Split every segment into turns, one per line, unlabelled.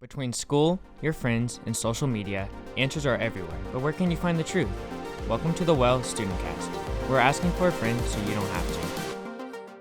Between school, your friends, and social media, answers are everywhere, but where can you find the truth? Welcome to the StudentCast. We're asking for a friend so you don't have to.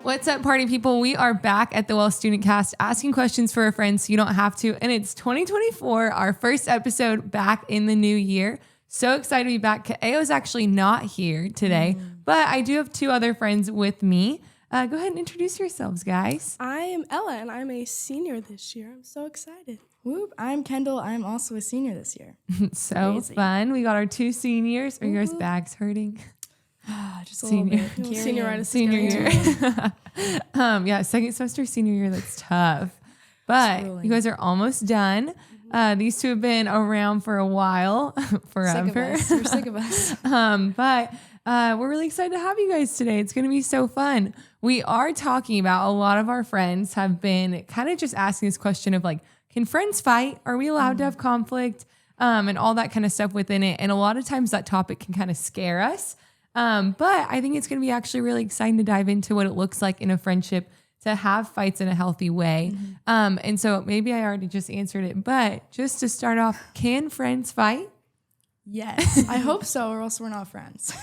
What's up, party people? We are back at the StudentCast asking questions for a friend so you don't have to. And it's 2024, our first episode back in the new year. So excited to be back. Kaeo's actually not here today, but I do have two other friends with me. Go ahead and introduce yourselves, guys.
I am Ella, and I'm a senior this year. I'm so excited.
Whoop, I'm Kendall. I'm also a senior this year.
So
Crazy.
fun. We got our two seniors. Are your bags hurting?
Just a little bit.
Senioritis.
Senior year. Second semester, senior year. That's tough. But you guys are almost done. These two have been around for a while, forever.
We're sick of us.
But we're really excited to have you guys today. It's going to be so fun. We are talking about, a lot of our friends have been kind of just asking this question of like, can friends fight? Are we allowed to have conflict? And all that kind of stuff within it. And a lot of times that topic can kind of scare us. But I think it's going to be actually really exciting to dive into what it looks like in a friendship to have fights in a healthy way. And so maybe I already just answered it, but just to start off, can friends fight?
Yes, I hope so, or else we're not friends.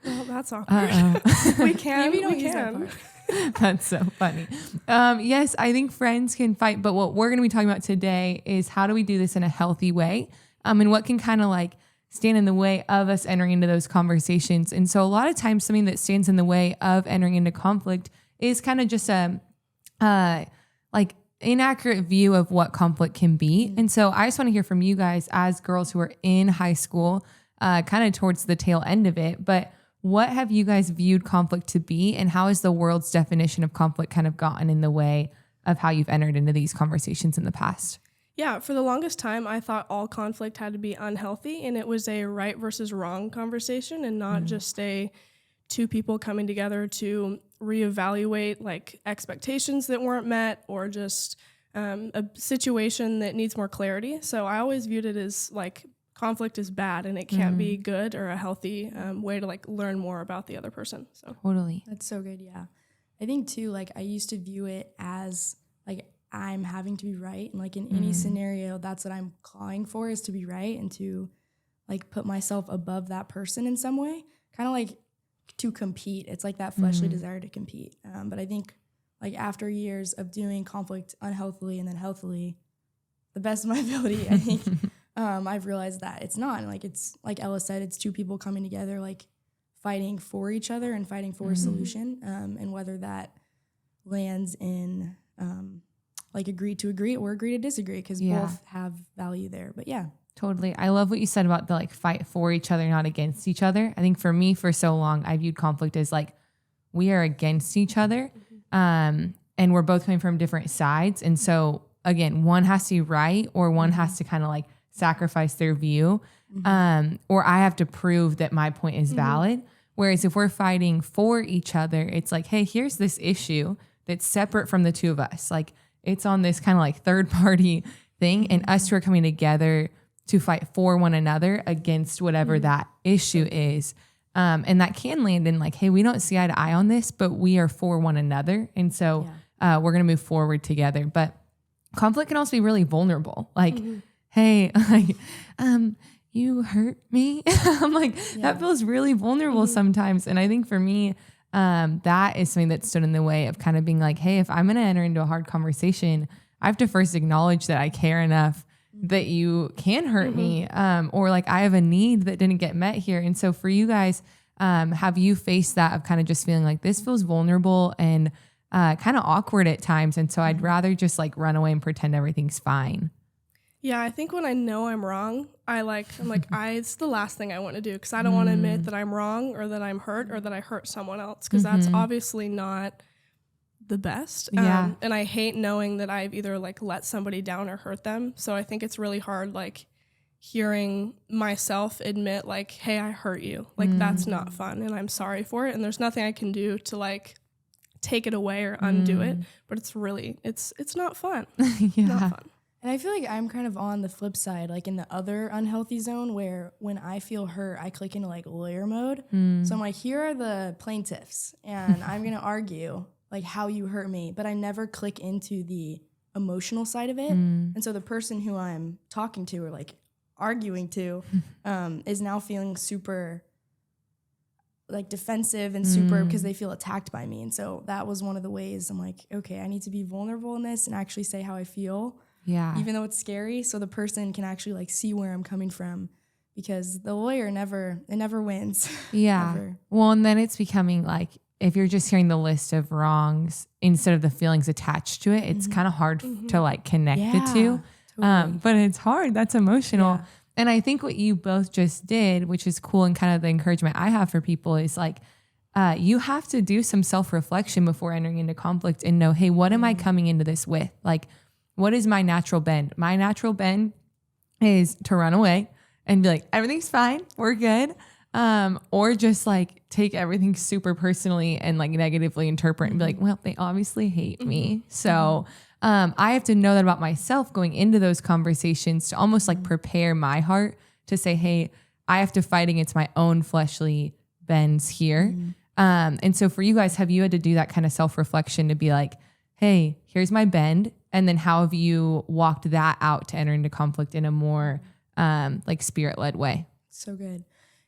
Well, that's awkward. We can.
Maybe don't
we
use that
can.
part.
That's so funny. Yes, I think friends can fight, but what we're going to be talking about today is how do we do this in a healthy way? And what can kind of like stand in the way of us entering into those conversations. And so a lot of times something that stands in the way of entering into conflict is kind of just a like inaccurate view of what conflict can be. And so I just want to hear from you guys as girls who are in high school, kind of towards the tail end of it, but what have you guys viewed conflict to be, and how has the world's definition of conflict kind of gotten in the way of how you've entered into these conversations in the past?
Yeah, for the longest time, I thought all conflict had to be unhealthy, and it was a right versus wrong conversation and not just a two people coming together to reevaluate like expectations that weren't met or just a situation that needs more clarity. So I always viewed it as like conflict is bad and it can't be good or a healthy way to like learn more about the other person. So
Totally.
That's so good, yeah. I think too, like I used to view it as like I'm having to be right. And like in any scenario, that's what I'm clawing for, is to be right and to like put myself above that person in some way. Kind of like to compete. It's like that fleshly desire to compete. But I think like after years of doing conflict unhealthily and then healthily, the best of my ability, I think I've realized that it's not. Like it's like Ella said, it's two people coming together, like fighting for each other and fighting for a solution. And whether that lands in like agree to agree or agree to disagree, because both have value there. But yeah.
Totally. I love what you said about the like fight for each other, not against each other. I think for me, for so long, I viewed conflict as like we are against each other, and we're both coming from different sides. And so again, one has to be right, or one has to kind of like sacrifice their view, or I have to prove that my point is valid. Whereas if we're fighting for each other, it's like, hey, here's this issue that's separate from the two of us. Like it's on this kind of like third party thing, and us two are coming together to fight for one another against whatever that issue is. And that can land in like, hey, we don't see eye to eye on this, but we are for one another. And so we're going to move forward together. But conflict can also be really vulnerable. Like, hey, like, you hurt me. I'm like, that feels really vulnerable sometimes. And I think for me, that is something that stood in the way of kind of being like, hey, if I'm going to enter into a hard conversation, I have to first acknowledge that I care enough that you can hurt me, or like I have a need that didn't get met here. And so for you guys, have you faced that of kind of just feeling like this feels vulnerable and kind of awkward at times? And so I'd rather just like run away and pretend everything's fine.
yeah, I think when I know I'm wrong, I'm like, it's the last thing I want to do, because I don't want to admit that I'm wrong or that I'm hurt or that I hurt someone else, because that's obviously not the best. And I hate knowing that I've either like let somebody down or hurt them. So I think it's really hard like hearing myself admit like, hey, I hurt you. Like that's not fun and I'm sorry for it. And there's nothing I can do to like take it away or undo it. But it's really, it's not fun. Not fun.
And I feel like I'm kind of on the flip side, like in the other unhealthy zone, where when I feel hurt, I click into like lawyer mode. So I'm like, here are the plaintiffs and I'm going to argue like how you hurt me, but I never click into the emotional side of it. And so the person who I'm talking to or like arguing to is now feeling super like defensive and super because they feel attacked by me. And so that was one of the ways I'm like, okay, I need to be vulnerable in this and actually say how I feel.
Yeah.
Even though it's scary. So the person can actually like see where I'm coming from, because the lawyer never wins.
Yeah.
Ever.
Well, and then it's becoming like, if you're just hearing the list of wrongs instead of the feelings attached to it, it's kind of hard to like connect the two.
Totally.
But it's hard. That's emotional.
Yeah.
And I think what you both just did, which is cool, and kind of the encouragement I have for people is like, you have to do some self-reflection before entering into conflict and know, hey, what am I coming into this with? Like, what is my natural bend? My natural bend is to run away and be like, everything's fine, we're good. Or just like take everything super personally and like negatively interpret and be like, well, they obviously hate me. So I have to know that about myself going into those conversations to almost like prepare my heart to say, hey, I have to fight against my own fleshly bends here. And so for you guys, have you had to do that kind of self-reflection to be like, hey, here's my bend. And then how have you walked that out to enter into conflict in a more like spirit-led way?
So good.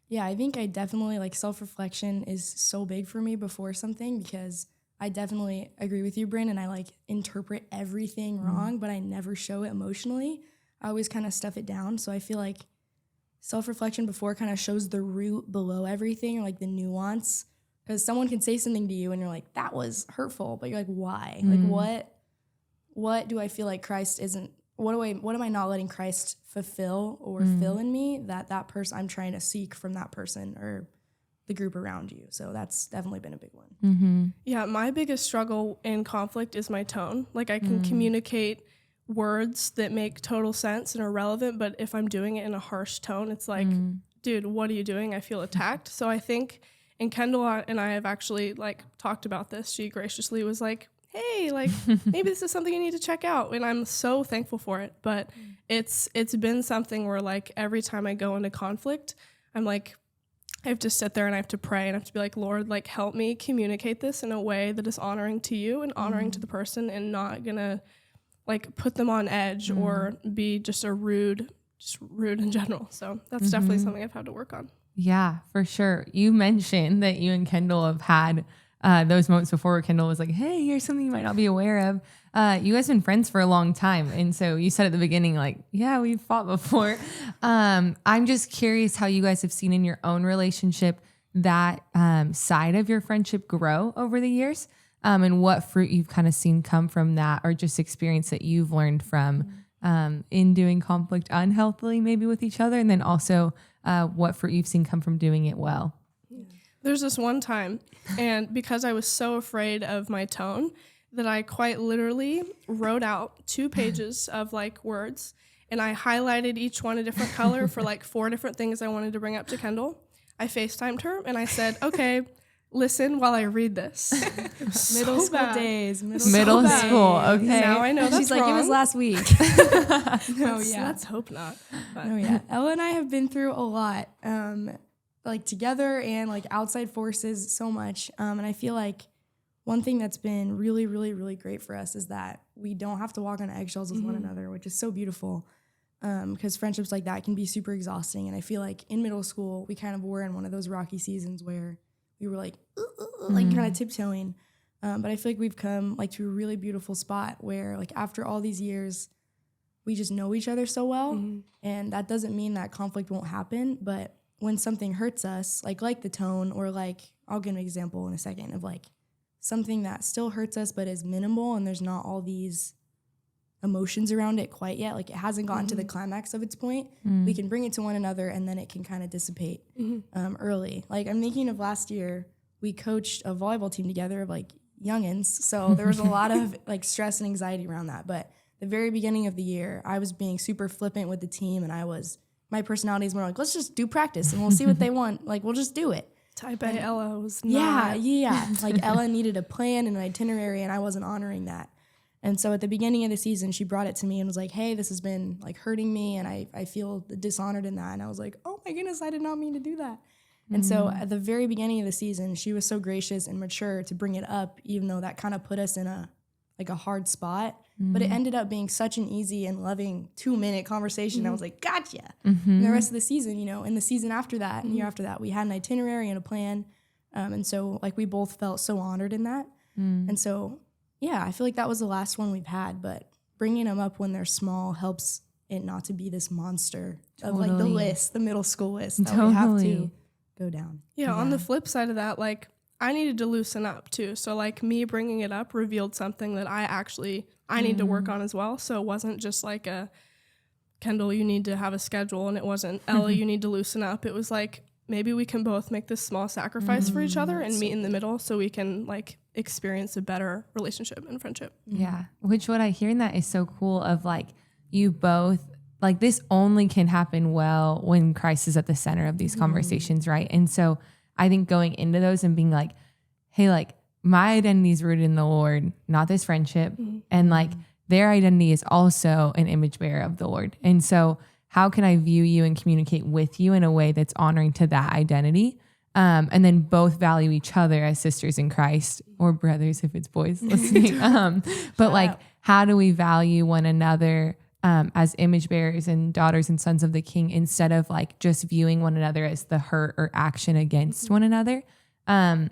Yeah, I think I definitely like self-reflection is so big for me before something, because I definitely agree with you, Brynn, and I like interpret everything wrong, but I never show it emotionally. I always kind of stuff it down. So I feel like self-reflection before kind of shows the root below everything, or like the nuance, because someone can say something to you and you're like, that was hurtful, but you're like, why? Like what do I feel like Christ isn't, what am I not letting Christ fulfill or fill in me that person I'm trying to seek from that person or the group around you? So that's definitely been a big one.
Yeah, my biggest struggle in conflict is my tone. Like I can communicate words that make total sense and are relevant, but if I'm doing it in a harsh tone, it's like, dude, what are you doing? I feel attacked. So I think, and Kendall and I have actually like talked about this. She graciously was like, hey, like maybe this is something you need to check out. And I'm so thankful for it. But it's been something where like every time I go into conflict, I'm like, I have to sit there and I have to pray and I have to be like, Lord, like help me communicate this in a way that is honoring to you and honoring to the person, and not gonna like put them on edge or be just rude in general. So that's definitely something I've had to work on.
Yeah, for sure. You mentioned that you and Kendall have had those moments before where Kendall was like, hey, here's something you might not be aware of. You guys have been friends for a long time. And so you said at the beginning, like, yeah, we've fought before. I'm just curious how you guys have seen in your own relationship that side of your friendship grow over the years, and what fruit you've kind of seen come from that, or just experience that you've learned from in doing conflict unhealthily, maybe with each other. And then also what fruit you've seen come from doing it well.
There's this one time, and because I was so afraid of my tone, that I quite literally wrote out 2 pages of like words, and I highlighted each one a different color for like 4 different things I wanted to bring up to Kendall. I FaceTimed her and I said, okay, listen while I read this.
Middle school days.
Middle school, okay.
Now I know that's
She's like,
wrong.
it was last week.
Let's hope not. But.
Oh yeah. Ella and I have been through a lot, like together and like outside forces so much. And I feel like one thing that's been really, really, really great for us is that we don't have to walk on eggshells with one another, which is so beautiful. Because friendships like that can be super exhausting. And I feel like in middle school, we kind of were in one of those rocky seasons where we were like, like kind of tiptoeing. But I feel like we've come like to a really beautiful spot where like after all these years, we just know each other so well. And that doesn't mean that conflict won't happen. But when something hurts us, like the tone, or like, I'll give an example in a second of like something that still hurts us but is minimal and there's not all these emotions around it quite yet, like it hasn't gotten to the climax of its point, we can bring it to one another and then it can kind of dissipate early. Like I'm thinking of last year, we coached a volleyball team together of like youngins, so there was a lot of like stress and anxiety around that. But the very beginning of the year, I was being super flippant with the team, and my personality is more like, let's just do practice and we'll see what they want, like we'll just do it.
Type A Ella was not.
Yeah. Like Ella needed a plan and an itinerary, and I wasn't honoring that. And so at the beginning of the season, she brought it to me and was like, hey, this has been like hurting me, and I feel dishonored in that. And I was like, oh my goodness, I did not mean to do that. And so at the very beginning of the season, she was so gracious and mature to bring it up, even though that kind of put us in a like a hard spot, but it ended up being such an easy and loving 2-minute conversation. I was like, gotcha. And the rest of the season, you know, and the season after that and year after that, we had an itinerary and a plan. And so like we both felt so honored in that. And so, yeah, I feel like that was the last one we've had, but bringing them up when they're small helps it not to be this monster of like the list, the middle school list that we have to go down.
Yeah, on the flip side of that, like I needed to loosen up too. So like me bringing it up revealed something that I need to work on as well. So it wasn't just like a Kendall, you need to have a schedule, and it wasn't Ella, you need to loosen up. It was like maybe we can both make this small sacrifice for each other and meet in the middle so we can like experience a better relationship and friendship.
Yeah. Which what I hear in that is so cool of like you both like this only can happen well when Christ is at the center of these conversations, right? And so I think going into those and being like, hey, like my identity is rooted in the Lord, not this friendship. And like their identity is also an image bearer of the Lord. And so how can I view you and communicate with you in a way that's honoring to that identity? And then both value each other as sisters in Christ, or brothers if it's boys listening. But like, how do we value one another as image bearers and daughters and sons of the King, instead of like just viewing one another as the hurt or action against one another? And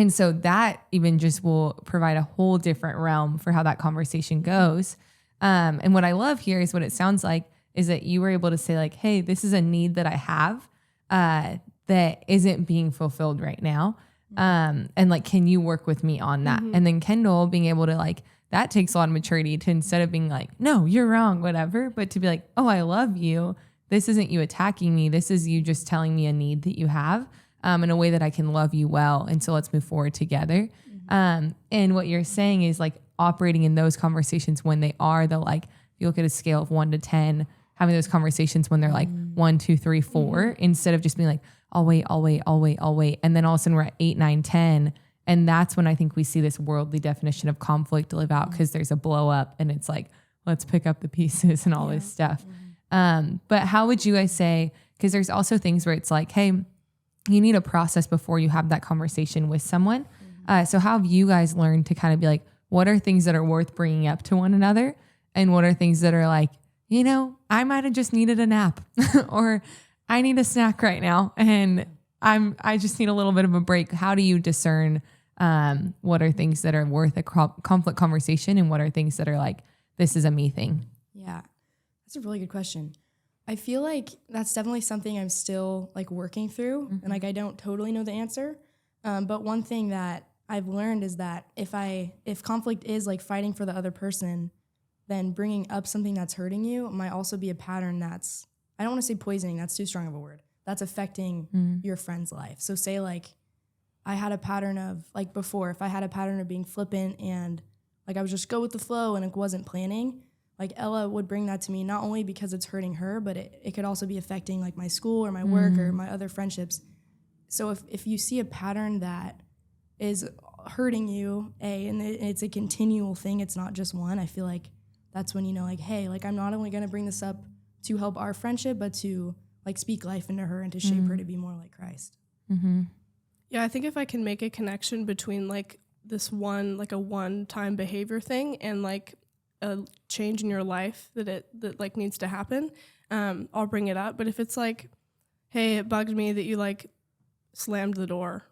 so that even just will provide a whole different realm for how that conversation goes. And what I love here is what it sounds like is that you were able to say like, hey, this is a need that I have that isn't being fulfilled right now. And like, can you work with me on that? And then Kendall being able to like, that takes a lot of maturity to, instead of being like, no, you're wrong, whatever, but to be like, oh, I love you. This isn't you attacking me. This is you just telling me a need that you have in a way that I can love you well. And so let's move forward together. And what you're saying is like operating in those conversations when they are the like, if you look at a scale of 1 to 10, having those conversations when they're like 1, 2, 3, 4, instead of just being like, I'll wait. And then all of a sudden we're at 8, 9, 10. And that's when I think we see this worldly definition of conflict live out, because there's a blow up and it's like, let's pick up the pieces and all this stuff. But how would you guys say, because there's also things where it's like, hey, you need a process before you have that conversation with someone. So how have you guys learned to kind of be like, what are things that are worth bringing up to one another? And what are things that are like, you know, I might have just needed a nap or I need a snack right now and I just need a little bit of a break. How do you discern what are things that are worth a conflict conversation and what are things that are like, this is a me thing?
Yeah, that's a really good question. I feel like that's definitely something I'm still like working through and like I don't totally know the answer. But one thing that I've learned is that if conflict is like fighting for the other person, then bringing up something that's hurting you might also be a pattern that's, I don't want to say poisoning, that's too strong of a word, that's affecting your friend's life. So say like I had a pattern of like before, if I had a pattern of being flippant and like I would just go with the flow and it wasn't planning, like Ella would bring that to me, not only because it's hurting her, but it could also be affecting like my school or my work or my other friendships. So if you see a pattern that is hurting you, and it's a continual thing, it's not just one, I feel like that's when you know like, hey, like I'm not only going to bring this up to help our friendship, but to like speak life into her and to shape her to be more like Christ.
Yeah, I think if I can make a connection between like this one, like a one-time behavior thing and like a change in your life that like needs to happen, I'll bring it up. But if it's like, hey, it bugged me that you like slammed the door.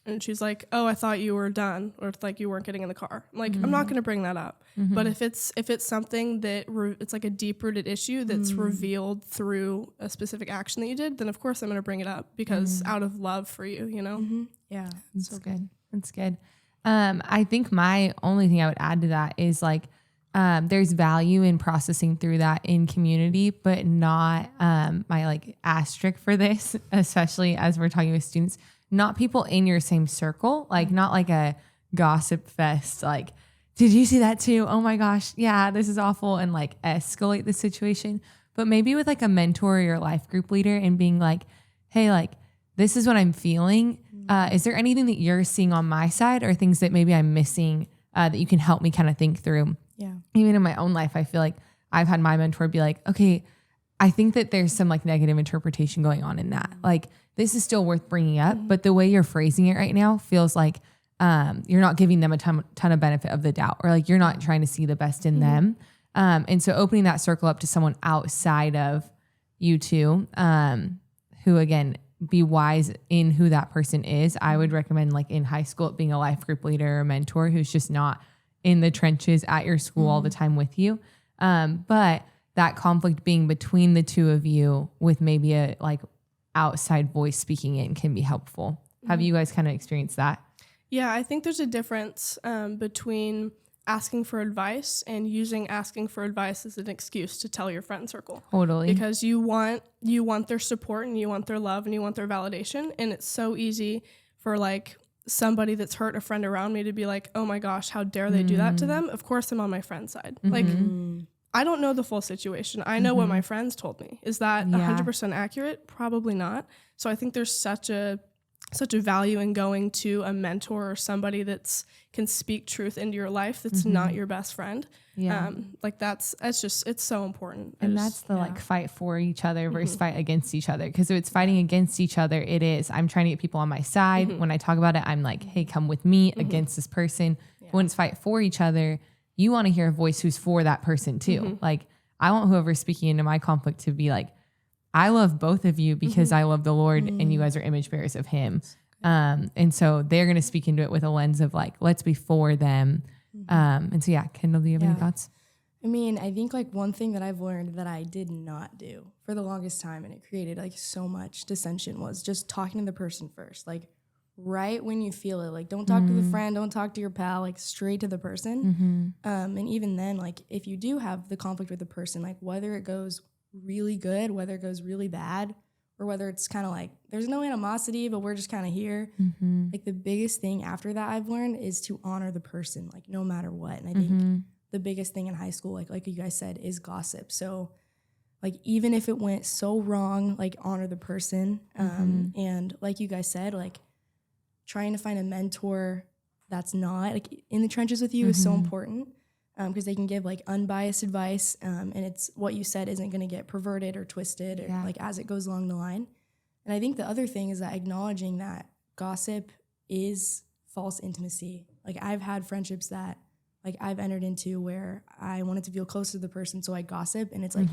And she's like, oh, I thought you were done, or it's like you weren't getting in the car. I'm like, I'm not going to bring that up. But if it's something that it's like a deep-rooted issue that's revealed through a specific action that you did, then of course I'm going to bring it up because out of love for you, you know?
Yeah.
That's good. That's good. I think my only thing I would add to that is like, there's value in processing through that in community, but not my like asterisk for this, especially as we're talking with students, not people in your same circle, like not like a gossip fest, like, did you see that too? Oh my gosh, yeah, this is awful, and like escalate the situation, but maybe with like a mentor or your life group leader and being like, hey, like this is what I'm feeling. Is there anything that you're seeing on my side or things that maybe I'm missing that you can help me kind of think through?
Yeah.
Even in my own life, I feel like I've had my mentor be like, okay, I think that there's some like negative interpretation going on in that. Like this is still worth bringing up, but the way you're phrasing it right now feels like you're not giving them a ton of benefit of the doubt, or like you're not trying to see the best in them. And so opening that circle up to someone outside of you two, who again, be wise in who that person is. I would recommend like in high school, being a life group leader or a mentor who's just not in the trenches at your school all the time with you. But that conflict being between the two of you with maybe a like outside voice speaking in can be helpful. Have you guys kind of experienced that?
Yeah, I think there's a difference between asking for advice and using asking for advice as an excuse to tell your friend circle.
Totally.
Because you want their support and you want their love and you want their validation. And it's so easy for like somebody that's hurt a friend around me to be like, oh my gosh, how dare they do that to them? Of course I'm on my friend's side. Like, I don't know the full situation. I know what my friends told me. Is that 100% accurate? Probably not. So I think there's such a value in going to a mentor or somebody that's can speak truth into your life that's not your best friend.
Yeah.
It's so important.
And that's the like fight for each other versus fight against each other. Because if it's fighting against each other, it is, I'm trying to get people on my side. When I talk about it, I'm like, hey, come with me against this person. Yeah. When it's fight for each other, you want to hear a voice who's for that person too. Like I want whoever's speaking into my conflict to be like, I love both of you because I love the Lord and you guys are image bearers of him. And so they're going to speak into it with a lens of like, let's be for them. And so, Kendall, do you have any thoughts?
I mean, I think like one thing that I've learned that I did not do for the longest time, and it created like so much dissension, was just talking to the person first. Like right when you feel it, like don't talk to the friend, don't talk to your pal, like straight to the person. And even then, like if you do have the conflict with the person, like whether it goes really good, whether it goes really bad, or whether it's kind of like there's no animosity, but we're just kind of here. Like the biggest thing after that I've learned is to honor the person, like no matter what. And I think the biggest thing in high school, like you guys said, is gossip. So like even if it went so wrong, like honor the person. And like you guys said, like trying to find a mentor that's not like in the trenches with you is so important. Because they can give like unbiased advice, and it's what you said isn't going to get perverted or twisted or like as it goes along the line. And I think the other thing is that acknowledging that gossip is false intimacy. Like I've had friendships that like I've entered into where I wanted to feel close to the person, so I gossip, and it's like.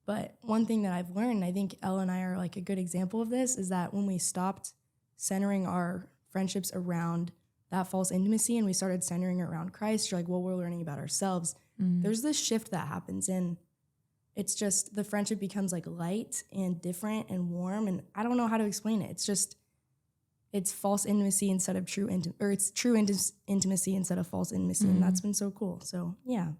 But one thing that I've learned, and I think Ella and I are like a good example of this, is that when we stopped centering our friendships around that false intimacy and we started centering it around Christ, or like what we're learning about ourselves, there's this shift that happens, and it's just the friendship becomes like light and different and warm, and I don't know how to explain it. It's just it's false intimacy instead of true it's true intimacy instead of false intimacy, and that's been so cool. So yeah,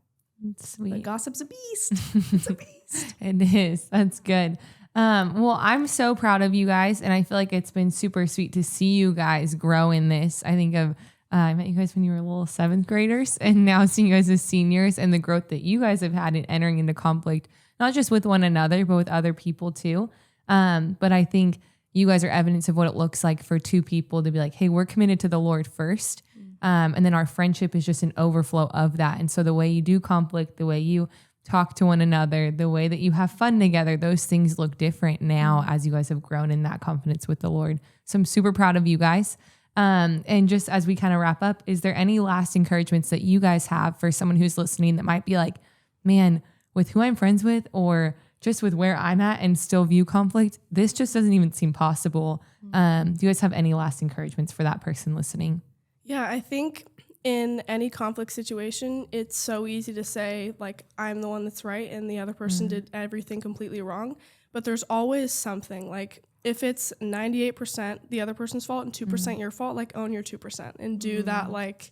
it's sweet.
But gossip's a beast. It's a beast.
It is. That's good. Well, I'm so proud of you guys, and I feel like it's been super sweet to see you guys grow in this. I think of I met you guys when you were little 7th graders, and now seeing you guys as seniors and the growth that you guys have had in entering into conflict, not just with one another, but with other people too. But I think you guys are evidence of what it looks like for two people to be like, hey, we're committed to the Lord first. And then our friendship is just an overflow of that. And so the way you do conflict, the way you talk to one another, the way that you have fun together, those things look different now as you guys have grown in that confidence with the Lord. So I'm super proud of you guys. And just as we kind of wrap up, is there any last encouragements that you guys have for someone who's listening that might be like, man, with who I'm friends with or just with where I'm at and still view conflict, this just doesn't even seem possible. Do you guys have any last encouragements for that person listening?
Yeah, I think in any conflict situation, it's so easy to say, like, I'm the one that's right and the other person did everything completely wrong. But there's always something, like, if it's 98% the other person's fault and 2% your fault, like, own your 2% and do that, like,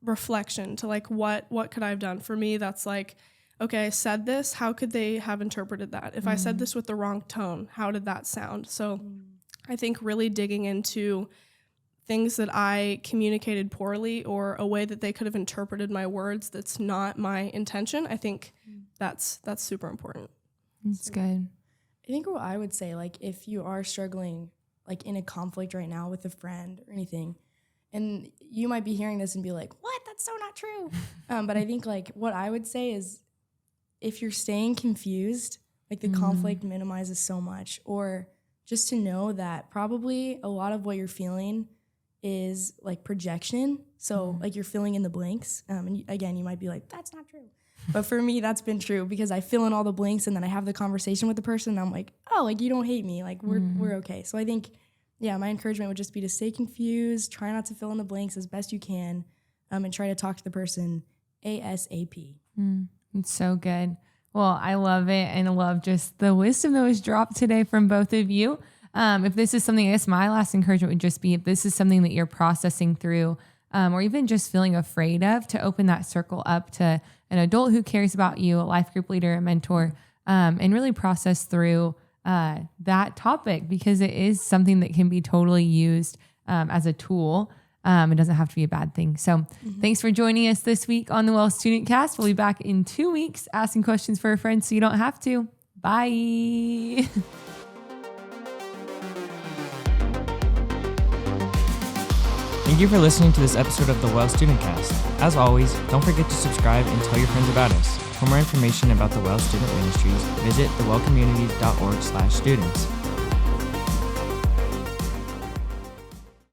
reflection to, like, what could I have done? For me, that's like, okay, I said this, how could they have interpreted that? If I said this with the wrong tone, how did that sound? So I think really digging into things that I communicated poorly or a way that they could have interpreted my words that's not my intention, I think that's super important.
That's good.
I think what I would say, like, if you are struggling, like, in a conflict right now with a friend or anything, and you might be hearing this and be like, what? That's so not true. But I think, like, what I would say is if you're staying confused, like, the conflict minimizes so much, or just to know that probably a lot of what you're feeling is like projection. So like you're filling in the blanks. And again, you might be like, that's not true. But for me, that's been true because I fill in all the blanks and then I have the conversation with the person and I'm like, oh, like you don't hate me. Like we're okay. So I think, yeah, my encouragement would just be to stay confused, try not to fill in the blanks as best you can, and try to talk to the person ASAP.
It's so good. Well, I love it and I love just the wisdom that was dropped today from both of you. If this is something, I guess my last encouragement would just be if this is something that you're processing through or even just feeling afraid of, to open that circle up to an adult who cares about you, a life group leader, a mentor, and really process through that topic because it is something that can be totally used as a tool. It doesn't have to be a bad thing. So thanks for joining us this week on the Well StudentCast. We'll be back in 2 weeks asking questions for a friend so you don't have to. Bye.
Thank you for listening to this episode of the Well StudentCast. As always, don't forget to subscribe and tell your friends about us. For more information about the Well Student Ministries, visit thewellcommunities.org/students.